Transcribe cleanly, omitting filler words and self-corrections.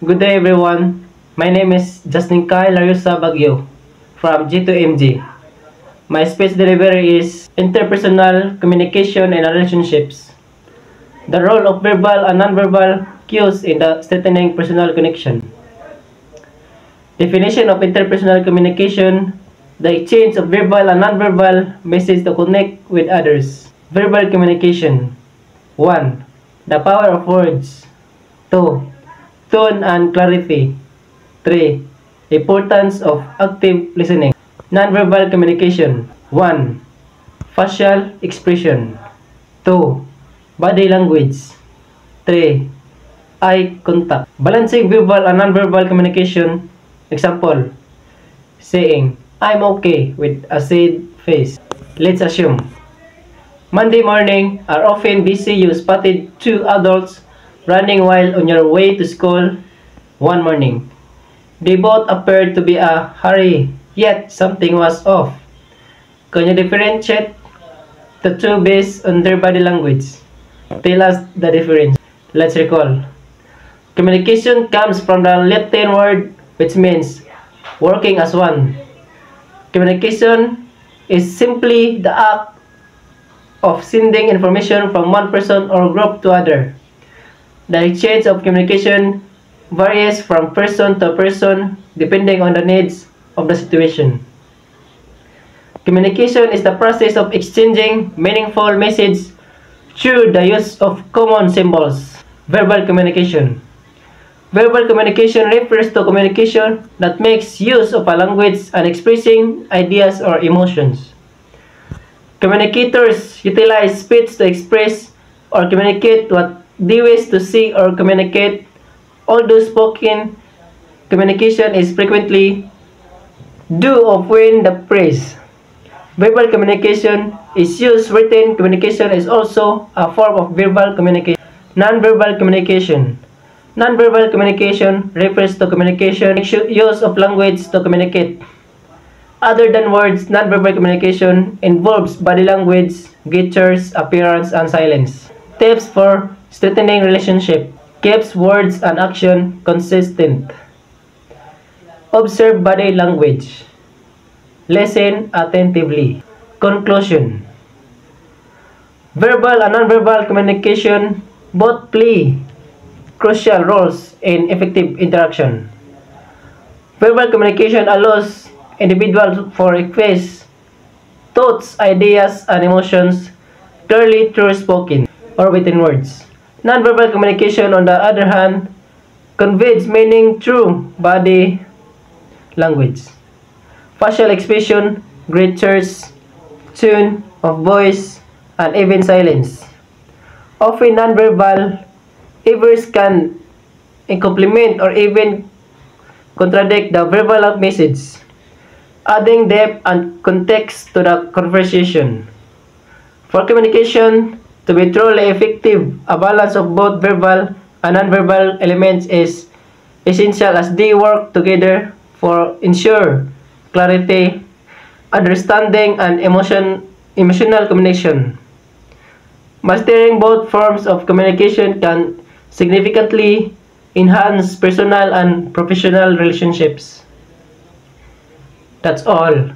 Good day everyone. My name is Justin Kai Lariosa Bagyo from G2MG. My speech delivery is interpersonal communication and relationships. The role of verbal and nonverbal cues in the strengthening personal connection. Definition of interpersonal communication: the exchange of verbal and nonverbal messages to connect with others. Verbal communication: 1. The power of words. 2. Tone and clarity. 3. Importance of active listening. Nonverbal communication. 1. Facial expression. 2. Body language. 3. Eye contact. Balancing verbal and nonverbal communication. Example: saying, "I'm okay" with a sad face. Let's assume Monday morning are often busy. You spotted two adults running while on your way to school one morning. They both appeared to be a hurry, yet something was off. Can you differentiate the two based on their body language? Tell us the difference. Let's recall. Communication comes from the Latin word which means working as one. Communication is simply the act of sending information from one person or group to other. The exchange of communication varies from person to person depending on the needs of the situation. Communication is the process of exchanging meaningful messages through the use of common symbols. Verbal communication. Verbal communication refers to communication that makes use of a language and expressing ideas or emotions. Communicators utilize speech to express or communicate what they wish to see or communicate, although spoken communication is frequently due of when the praise. Verbal communication is used. Written communication is also a form of verbal communication. Nonverbal communication. Nonverbal communication refers to communication use of language to communicate. Other than words, nonverbal communication involves body language, gestures, appearance, and silence. Tips for strengthening relationship. Keeps words and action consistent. Observe body language. Listen attentively. Conclusion. Verbal and nonverbal communication both play crucial roles in effective interaction. Verbal communication allows individuals to express thoughts, ideas, and emotions clearly through spoken or written words. Nonverbal communication, on the other hand, conveys meaning through body language, facial expression, gestures, tone of voice, and even silence. Often nonverbal events can complement or even contradict the verbal message, adding depth and context to the conversation. For communication to be truly effective, a balance of both verbal and nonverbal elements is essential as they work together for ensure clarity, understanding, and emotional connection. Mastering both forms of communication can significantly enhance personal and professional relationships. That's all.